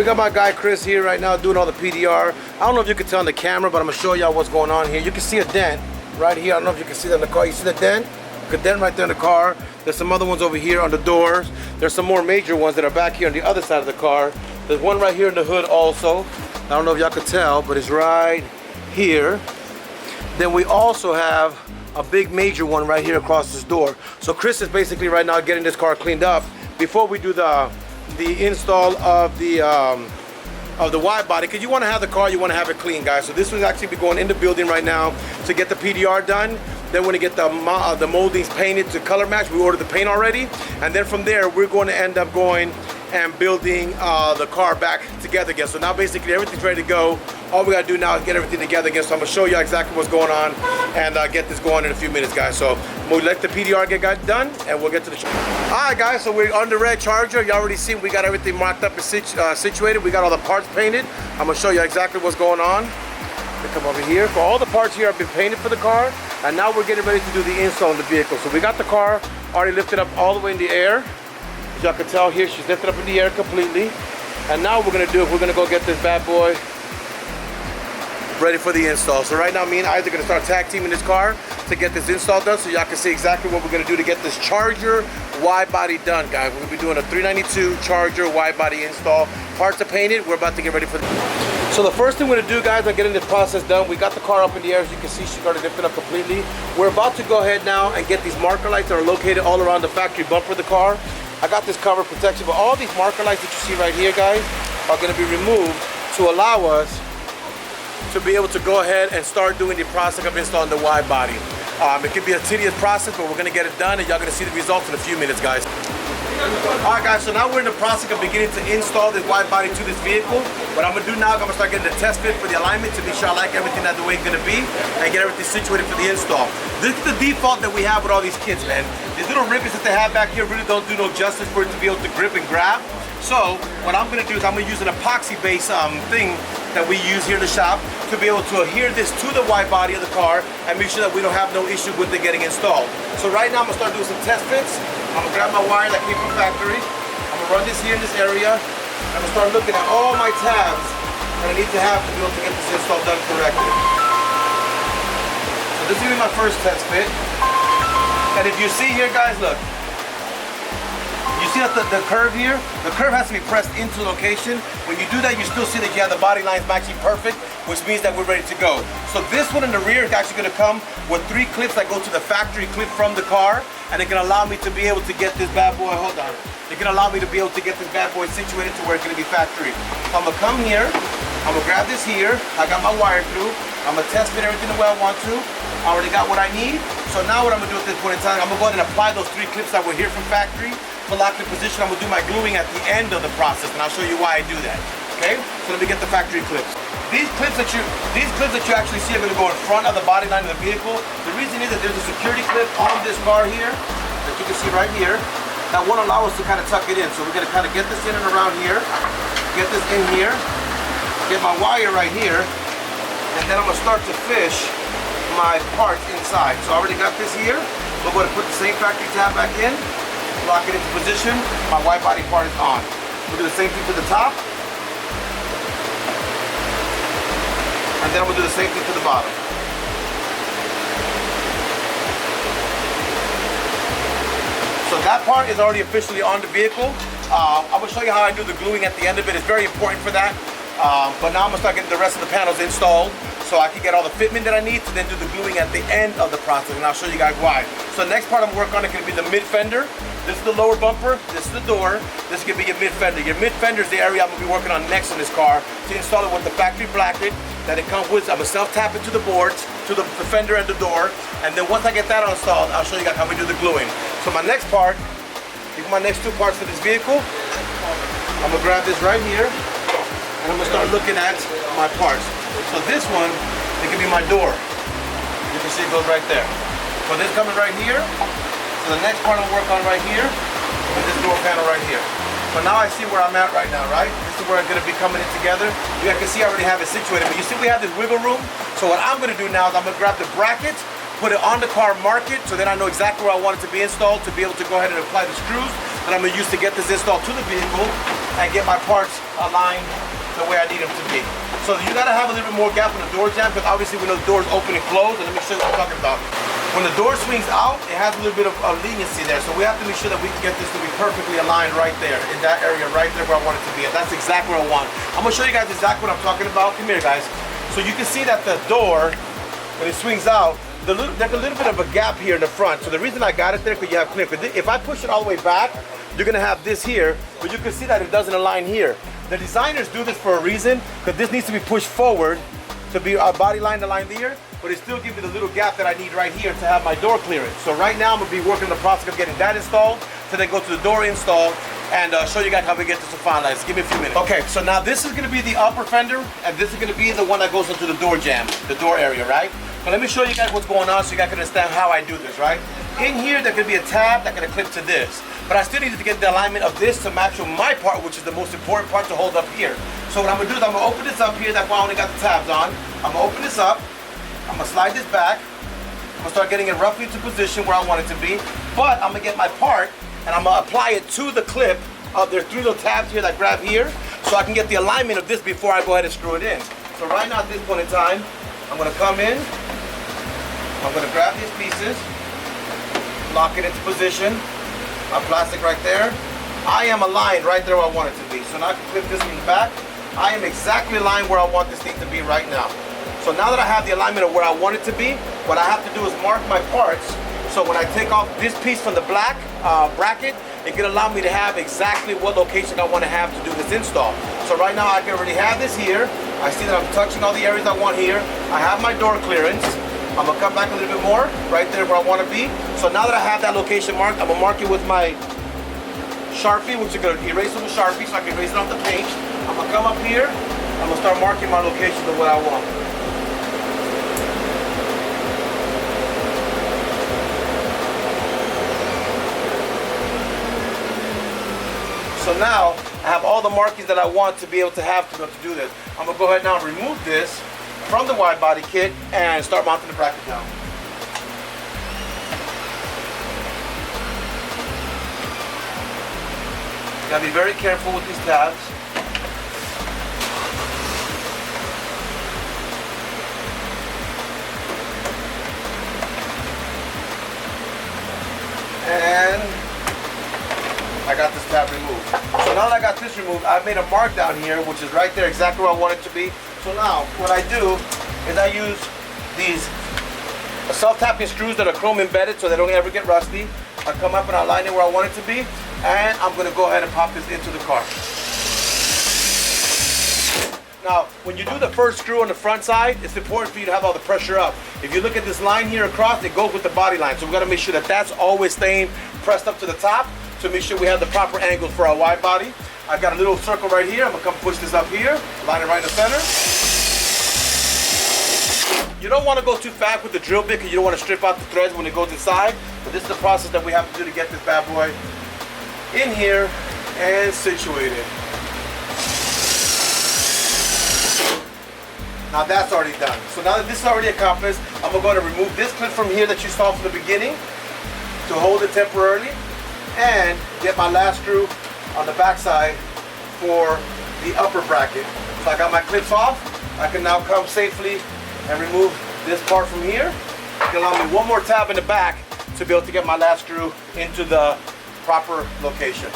got my guy Chris here right now doing all the PDR. I don't know if you can tell on the camera, but I'm gonna show y'all what's going on here. You can see a dent right here. I don't know if you can see that in the car. You see the dent? A dent right there in the car. There's some other ones over here on the doors. There's some more major ones that are back here on the other side of the car. There's one right here in the hood also. I don't know if y'all can tell, but it's right here. Then we also have a big major one right here across this door. So Chris is basically right now getting this car cleaned up before we do the install of the wide body, because you want to have the car, you want to have it clean, guys. So this will actually be going in the building right now to get the PDR done. Then when we get the moldings painted to color match, we ordered the paint already, and then from there we're going to end up going and building the car back together again. So now basically everything's ready to go. All we gotta do now is get everything together again. So I'm gonna show you exactly what's going on and get this going in a few minutes, guys. So we'll let the PDR get done and we'll get to the show. All right, guys, so we're on the red Charger. You already seen we got everything marked up and situated. We got all the parts painted. I'm gonna show you exactly what's going on. We come over here. For all the parts here have been painted for the car, and now we're getting ready to do the install in the vehicle. So we got the car already lifted up all the way in the air. As y'all can tell here, she's lifted up in the air completely. And now what we're gonna do is we're gonna go get this bad boy ready for the install. So right now me and Isaac are gonna start tag teaming this car to get this install done, so y'all can see exactly what we're gonna do to get this Charger wide body done, guys. We're gonna be doing a 392 Charger wide body install. Parts are painted, we're about to get ready for this. So the first thing we're gonna do, guys, on getting this process done, we got the car up in the air. As you can see, she's already lifted up completely. We're about to go ahead now and get these marker lights that are located all around the factory bumper of the car. I got this cover protection, but all these marker lights that you see right here, guys, are gonna be removed to allow us to be able to go ahead and start doing the process of installing the wide body. It could be a tedious process, but we're gonna get it done, and y'all gonna see the results in a few minutes, guys. All right, guys, so now we're in the process of beginning to install this wide body to this vehicle. What I'm gonna do now is I'm gonna start getting the test fit for the alignment to be sure I like everything that the way it's gonna be, and get everything situated for the install. This is the default that we have with all these kits, man. These little ribbons that they have back here really don't do no justice for it to be able to grip and grab. So what I'm gonna do is I'm gonna use an epoxy-based thing that we use here in the shop to be able to adhere this to the wide body of the car and make sure that we don't have no issue with it getting installed. So right now I'm gonna start doing some test fits. I'm gonna grab my wire that came from factory. I'm gonna run this here in this area. I'm gonna start looking at all my tabs that I need to have to be able to get this install done correctly. So this is gonna be my first test fit. And if you see here, guys, look. You see that the curve here? The curve has to be pressed into location. When you do that, you still see that you have the body lines matching perfect, which means that we're ready to go. So this one in the rear is actually gonna come with 3 clips that go to the factory clip from the car, and it can allow me to be able to get this bad boy, hold on. It can allow me to be able to get this bad boy situated to where it's gonna be factory. So I'm gonna come here, I'm gonna grab this here, I got my wire through, I'm gonna test fit everything the way I want to. I already got what I need. So now what I'm gonna do at this point in time, I'm gonna go ahead and apply those 3 clips that were here from factory. To lock the position, I'm gonna do my gluing at the end of the process, and I'll show you why I do that. Okay? So let me get the factory clips. These clips that you actually see are gonna go in front of the body line of the vehicle. The reason is that there's a security clip on this car here that you can see right here that won't allow us to kind of tuck it in. So we're gonna kind of get this in and around here, get this in here, get my wire right here, and then I'm gonna start to fish my parts inside. So I already got this here. I'm going to put the same factory tab back in, lock it into position. My wide body part is on. We'll do the same thing to the top. And then we'll do the same thing to the bottom. So that part is already officially on the vehicle. I'm going to show you how I do the gluing at the end of it. It's very important for that. But now I'm going to start getting the rest of the panels installed so I can get all the fitment that I need to then do the gluing at the end of the process, and I'll show you guys why. So the next part I'm working on is going to be the mid fender. This is the lower bumper, this is the door, this is going to be your mid fender. Your mid fender is the area I'm going to be working on next on this car to install it with the factory bracket that it comes with. I'm going to self-tap it to the boards, to the fender and the door, and then once I get that installed, I'll show you guys how we do the gluing. So my next part, these are my next 2 parts for this vehicle. I'm going to grab this right here, and I'm going to start looking at my parts. So this one, it can be my door. You can see it goes right there. So this coming right here. So the next part I'm working on right here is this door panel right here. So now I see where I'm at right now, right? This is where I'm going to be coming in together. You guys can see I already have it situated, but you see we have this wiggle room. So what I'm going to do now is I'm going to grab the brackets, put it on the car, mark it, so then I know exactly where I want it to be installed to be able to go ahead and apply the screws that I'm going to use to get this installed to the vehicle. and get my parts aligned the way I need them to be. So you gotta have a little bit more gap in the door jamb, because obviously when those doors open and close, and let me show you what I'm talking about. When the door swings out, it has a little bit of leniency there. So we have to make sure that we can get this to be perfectly aligned right there, in that area right there where I want it to be. And that's exactly what I want. I'm gonna show you guys exactly what I'm talking about. Come here, guys. So you can see that the door, when it swings out, there's a little bit of a gap here in the front. So the reason I got it there, because you have clear. If I push it all the way back, you're gonna have this here, but you can see that it doesn't align here. The designers do this for a reason, because this needs to be pushed forward to be our body line aligned here, but it still gives me the little gap that I need right here to have my door clearance. So right now I'm gonna be working the process of getting that installed, to then go to the door install and show you guys how we get this to finalize. Give me a few minutes. Okay, so now this is gonna be the upper fender, and this is gonna be the one that goes into the door jamb, the door area, right? So let me show you guys what's going on so you guys can understand how I do this, right? In here, there could be a tab that could clip to this, but I still needed to get the alignment of this to match with my part, which is the most important part to hold up here. So what I'm gonna do is I'm gonna open this up here, that's why I only got the tabs on. I'm gonna open this up, I'm gonna slide this back, I'm gonna start getting it roughly into position where I want it to be, but I'm gonna get my part and I'm gonna apply it to the clip. There's 3 little tabs here that grab here, so I can get the alignment of this before I go ahead and screw it in. So right now at this point in time, I'm gonna come in, I'm gonna grab these pieces, lock it into position, my plastic right there. I am aligned right there where I want it to be. So now I can clip this from the back. I am exactly aligned where I want this thing to be right now. So now that I have the alignment of where I want it to be, what I have to do is mark my parts. So when I take off this piece from the black bracket, it can allow me to have exactly what location I want to have to do this install. So right now I can already have this here. I see that I'm touching all the areas I want here. I have my door clearance. I'm gonna come back a little bit more, right there where I want to be. So now that I have that location marked, I'm gonna mark it with my Sharpie, which is gonna erasable Sharpie, so I can erase it off the paint. I'm gonna come up here, I'm gonna start marking my location the way I want. So now I have all the markings that I want to be able to have to be able to do this. I'm gonna go ahead now and remove this from the wide body kit and start mounting the bracket down. You gotta be very careful with these tabs. And I got this tab removed. So now that I got this removed, I've made a mark down here, which is right there exactly where I want it to be. So now what I do is I use these self-tapping screws that are chrome embedded so they don't ever get rusty. I come up and I line it where I want it to be, and I'm gonna go ahead and pop this into the car. Now, when you do the first screw on the front side, it's important for you to have all the pressure up. If you look at this line here across, it goes with the body line. So we gotta make sure that that's always staying pressed up to the top to make sure we have the proper angles for our wide body. I've got a little circle right here. I'm gonna come push this up here, line it right in the center. You don't wanna go too fast with the drill bit because you don't wanna strip out the threads when it goes inside. But this is the process that we have to do to get this bad boy in here and situated. Now that's already done. So now that this is already accomplished, I'm going to remove this clip from here that you saw from the beginning to hold it temporarily, and get my last screw on the back side for the upper bracket. So I got my clips off. I can now come safely and remove this part from here. It can allow me one more tab in the back to be able to get my last screw into the proper location.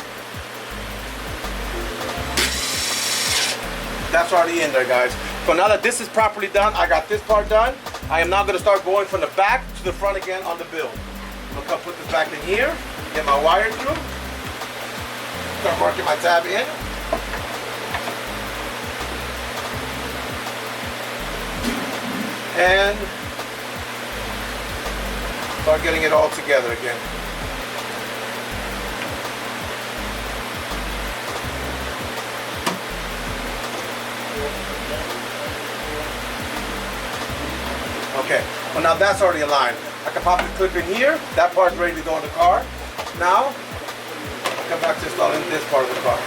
That's already in there, guys. So now that this is properly done, I got this part done. I am now going to start going from the back to the front again on the build. I'm going to come put this back in here, get my wire through, start marking my tab in. And start getting it all together again. Okay, well now that's already aligned. I can pop the clip in here. That part's ready to go in the car. Now, I come back to installing this part of the car.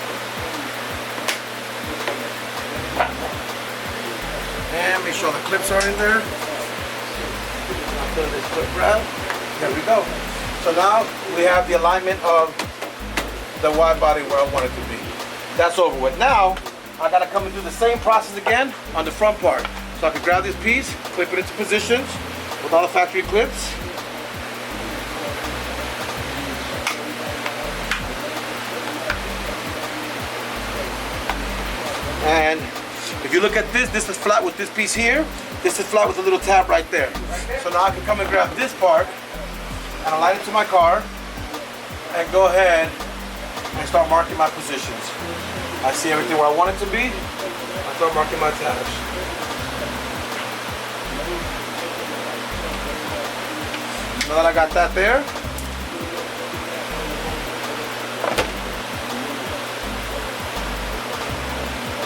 And make sure the clips are in there. I'll put this clip grab. There we go. So now we have the alignment of the wide body where I want it to be. That's over with. Now, I gotta come and do the same process again on the front part. So I can grab this piece, clip it into positions with all the factory clips. And if you look at this, this is flat with this piece here. This is flat with a little tab right there. So now I can come and grab this part and align it to my car and go ahead and start marking my positions. I see everything where I want it to be. I start marking my tabs. Now that I got that there,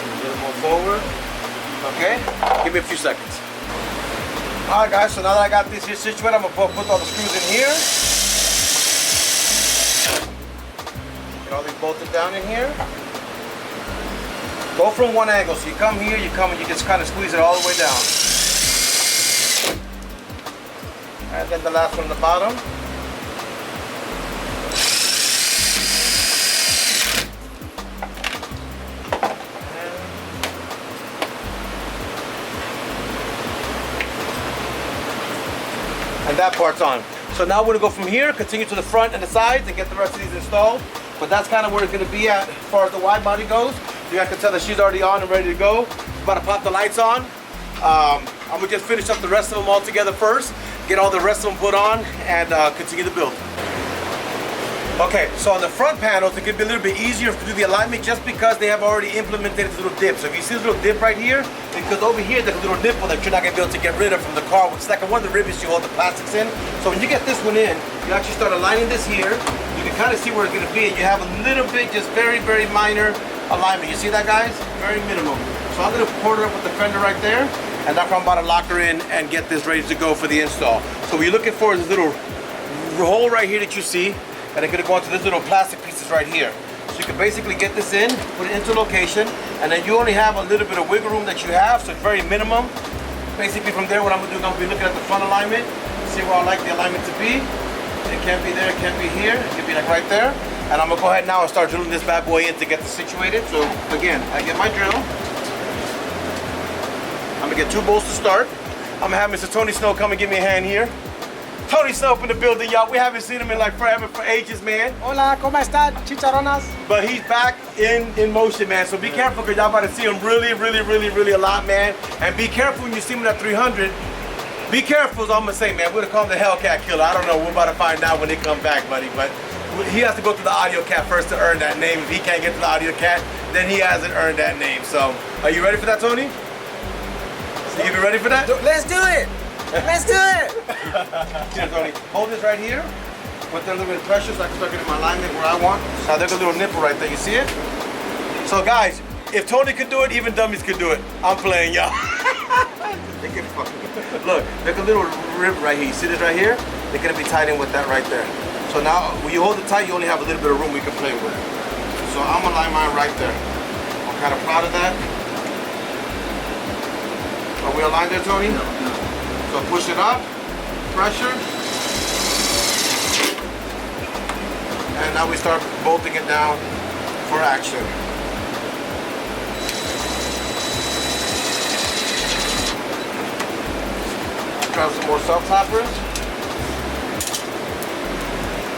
a little more forward. Okay, give me a few seconds. All right, guys. So now that I got this here situated, I'm gonna put all the screws in here. Get all these bolted down in here. Go from one angle. So you come here, you come and you just kind of squeeze it all the way down. And then the last one on the bottom. And that part's on. So now we're gonna go from here, continue to the front and the sides and get the rest of these installed. But that's kind of where it's gonna be at as far as the wide body goes. You guys can tell that she's already on and ready to go. About to pop the lights on. I'm gonna just finish up the rest of them all together first, get all the rest of them put on, and continue the build. Okay, so on the front panels, it could be a little bit easier to do the alignment just because they have already implemented this little dip. So if you see this little dip right here, because over here there's a little nipple that you're not gonna be able to get rid of from the car, which is like one of the rivets you hold the plastics in. So when you get this one in, you actually start aligning this here. You can kind of see where it's gonna be, and you have a little bit, just very, very minor alignment. You see that, guys? Very minimum. So I'm gonna port it up with the Fender right there, and that's where I'm about to lock her in and get this ready to go for the install. So what you're looking for is this little hole right here that you see, and it's gonna go into this little plastic pieces right here. So you can basically get this in, put it into location, and then you only have a little bit of wiggle room that you have, so it's very minimum. Basically from there, what I'm gonna do is I'm gonna be looking at the front alignment, see where I like the alignment to be. It can't be there, it can't be here, it can be like right there. And I'm gonna go ahead now and start drilling this bad boy in to get this situated. So again, I get my drill. I'm gonna get 2 bolts to start. I'm gonna have Mr. Tony Snow come and give me a hand here. Tony Snow up in the building, y'all. We haven't seen him in like forever, for ages, man. Hola, ¿cómo están, chicharronas? But he's back in motion, man. So be careful, because y'all about to see him really, really, really, really a lot, man. And be careful when you see him at 300. Be careful, is all I'm gonna say, man. We're gonna call him the Hellcat Killer. I don't know. We're about to find out when they come back, buddy. But he has to go through the AUDIOZONE first to earn that name. If he can't get to the AUDIOZONE, then he hasn't earned that name. So, are you ready for that, Tony? So you be ready for that? Let's do it! Let's do it! Here, Tony. Hold this right here. Put that little bit of pressure so I can start getting my alignment where I want. Now there's a little nipple right there. You see it? So guys, if Tony could do it, even dummies could do it. I'm playing, y'all. Look, there's a little rib right here. You see this right here? They're gonna be tied in with that right there. So now, when you hold it tight, you only have a little bit of room we can play with. So I'm gonna line mine right there. I'm kind of proud of that. Are we aligned there, Tony? No. So push it up, pressure. And now we start bolting it down for action. Grab some more self-tappers.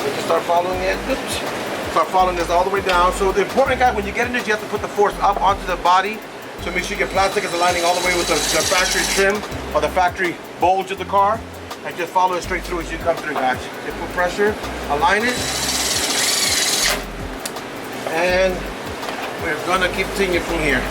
We can start following it. Oops. Start following this all the way down. So the important, guy, when you get in this, you have to put the force up onto the body. So make sure your plastic is aligning all the way with the factory trim or the factory bulge of the car. And just follow it straight through as you come through, guys. You put pressure, align it. And we're gonna continue from here.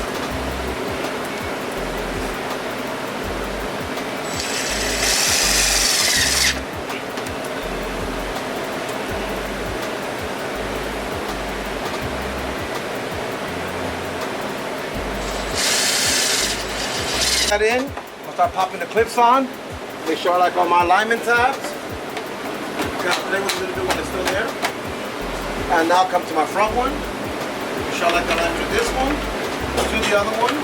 That in, I'll start popping the clips on. Make sure I like all my alignment tabs. Got to play with a little bit when it's still there. And now come to my front one. Make sure I like the alignment of this one. Do the other one.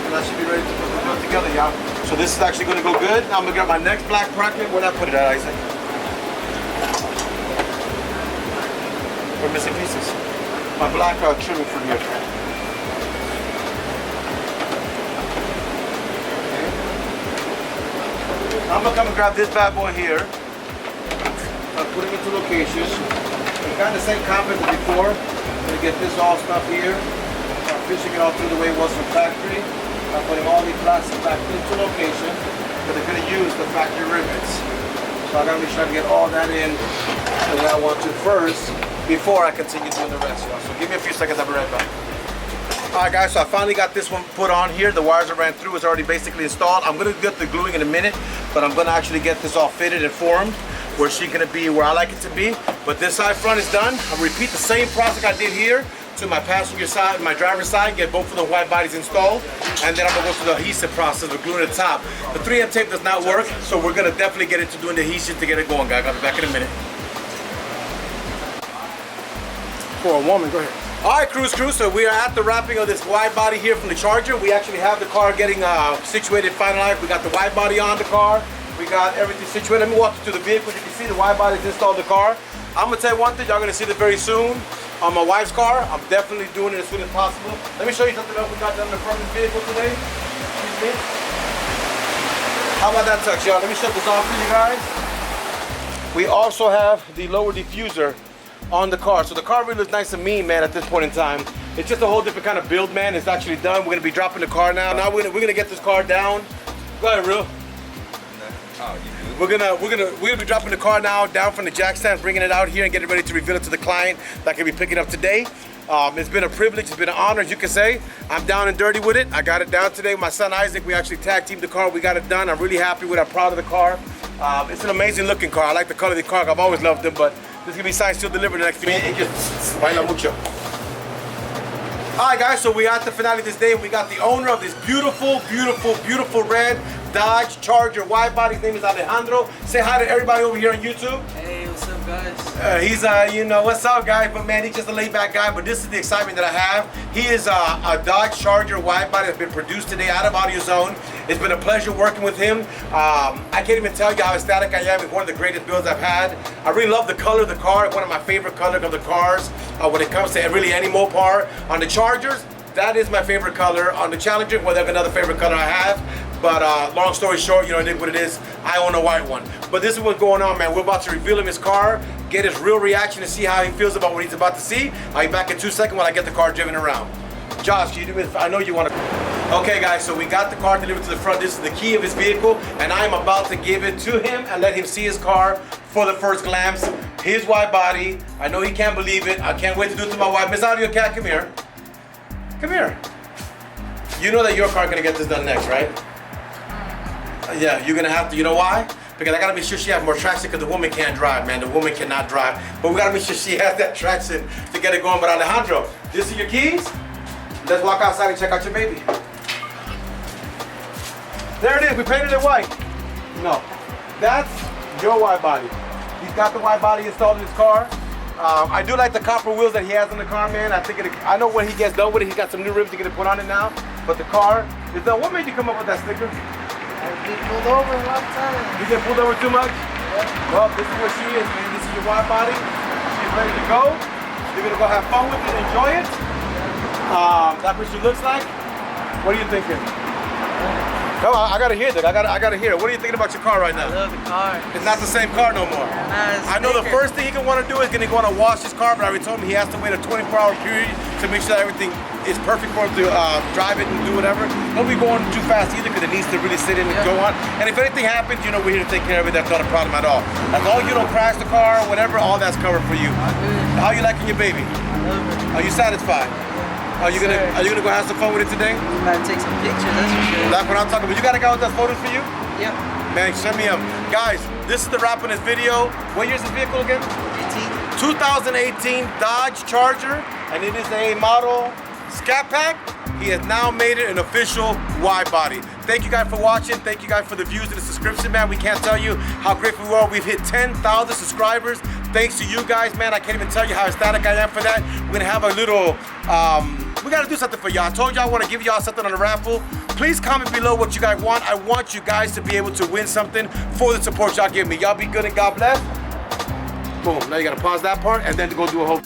And I should be ready to put the build together, y'all. So this is actually going to go good. Now I'm going to get my next black bracket. Where'd I put it at, Isaac? We're missing pieces. my black trimming from here. Okay. I'm gonna come and grab this bad boy here. I'll put it into location. We got the same confidence as before. I'm gonna get this all stuff here. I'm fishing it all through the way it was from factory. I'm putting all these plastic back into location, but they're gonna use the factory rivets. So I gotta make sure I get all that in the way I want to first before I continue doing the rest, y'all. So give me a few seconds, I'll be right back. Alright guys, so I finally got this one put on here. The wires I ran through is already basically installed. I'm gonna get the gluing in a minute, but I'm gonna actually get this all fitted and formed where she's gonna be where I like it to be. But this side front is done. I'll repeat the same process I did here to my passenger side, my driver's side, get both of the white bodies installed, and then I'm gonna go through the adhesive process of gluing the top. The 3M tape does not work, so we're gonna definitely get into doing the adhesive to get it going, guys. I'll be back in a minute. For a woman, go ahead. All right, cruise crew, so we are at the wrapping of this wide body here from the Charger. We actually have the car getting situated, finalized. We got the wide body on the car. We got everything situated. Let me walk you through the vehicle. You can see the wide body's installed in the car. I'm gonna tell you one thing, y'all gonna see this very soon on my wife's car. I'm definitely doing it as soon as possible. Let me show you something else we got done in the front of the vehicle today. Excuse me. How about that touch, y'all? Let me shut this off for you guys. We also have the lower diffuser on the car. So the car really looks nice and mean, man, at this point in time. It's just a whole different kind of build, man. It's actually done. We're gonna be dropping the car now. Now we're gonna get this car down. Go ahead, Real. We're gonna be dropping the car now down from the jack stand, bringing it out here and getting ready to reveal it to the client that can be picking up today. It's been a privilege, it's been an honor, as you can say. I'm down and dirty with it. I got it down today. My son Isaac, we actually tag teamed the car. We got it done. I'm really happy with it. I'm proud of the car. It's an amazing looking car. I like the color of the car. I've always loved them, but this is gonna be signed, still delivered in the next few minutes. Baila mucho. All right, guys, so we at the finale this day. We got the owner of this beautiful, beautiful, beautiful red Dodge Charger wide body. His name is Alejandro. Say hi to everybody over here on YouTube. Hey, what's up, guys? He's you know, what's up, guys? But man, he's just a laid back guy. But this is the excitement that I have. He is a Dodge Charger wide body that's been produced today out of AUDIOZONE. It's been a pleasure working with him. I can't even tell you how ecstatic I am. It's one of the greatest builds I've had. I really love the color of the car. One of my favorite colors of the cars when it comes to really any Mopar. On the Chargers, that is my favorite color. On the Challenger, well, there's another favorite color I have. But long story short, you know, it is what it is. I own a white one. But this is what's going on, man. We're about to reveal him his car, get his real reaction and see how he feels about what he's about to see. I'll be back in 2 seconds when I get the car driven around. Josh, can you do me? I know you want to. Okay, guys, so we got the car delivered to the front. This is the key of his vehicle, and I'm about to give it to him and let him see his car for the first glance. His wide body. I know he can't believe it. I can't wait to do it to my wife. Miss AUDIOZONE, come here. Come here. You know that your car gonna get this done next, right? Yeah, you're gonna have to. You know why? Because I gotta make sure she has more traction, because the woman can't drive, man. The woman cannot drive. But we gotta make sure she has that traction to get it going. But Alejandro, this is your keys. Let's walk outside and check out your baby. There it is, we painted it white. No, that's your wide body. He's got the wide body installed in his car. I do like the copper wheels that he has on the car, man. I know when he gets done with it, he's got some new rims to get it put on it now. But the car is done. What made you come up with that sticker? I get pulled over a lot of times. You get pulled over too much? Yeah. Well, this is where she is, man. This is your wide body. She's ready to go. You're gonna go have fun with it, enjoy it. That's what she looks like. What are you thinking? Come on, I gotta hear that. I gotta hear it. What are you thinking about your car right now? I love the car. It's not the same car no more. I know the first thing he can want to do is gonna go on and wash his car, but I already told him he has to wait a 24-hour period to make sure that everything is perfect for him to drive it and do whatever. Don't be going too fast either, because it needs to really sit in and go on. And if anything happens, you know, we're here to take care of it. That's not a problem at all. As long as you don't crash the car or whatever, all that's covered for you. How you liking your baby? I love it. Are you satisfied? Are you gonna go have some fun with it today? I'm about to take some pictures, that's for sure. That's what I'm talking about. You got a guy with those photos for you? Yep. Man, send me them. Guys, this is the wrap on this video. What year is this vehicle again? 2018 Dodge Charger, and it is a model Scat Pack. He has now made it an official wide body. Thank you guys for watching. Thank you guys for the views and the subscription, man. We can't tell you how grateful we are. We've hit 10,000 subscribers. Thanks to you guys, man. I can't even tell you how ecstatic I am for that. We're gonna have a little, we gotta do something for y'all. I told y'all I wanna give y'all something on the raffle. Please comment below what you guys want. I want you guys to be able to win something for the support y'all give me. Y'all be good and God bless. Boom, now you gotta pause that part and then go do a whole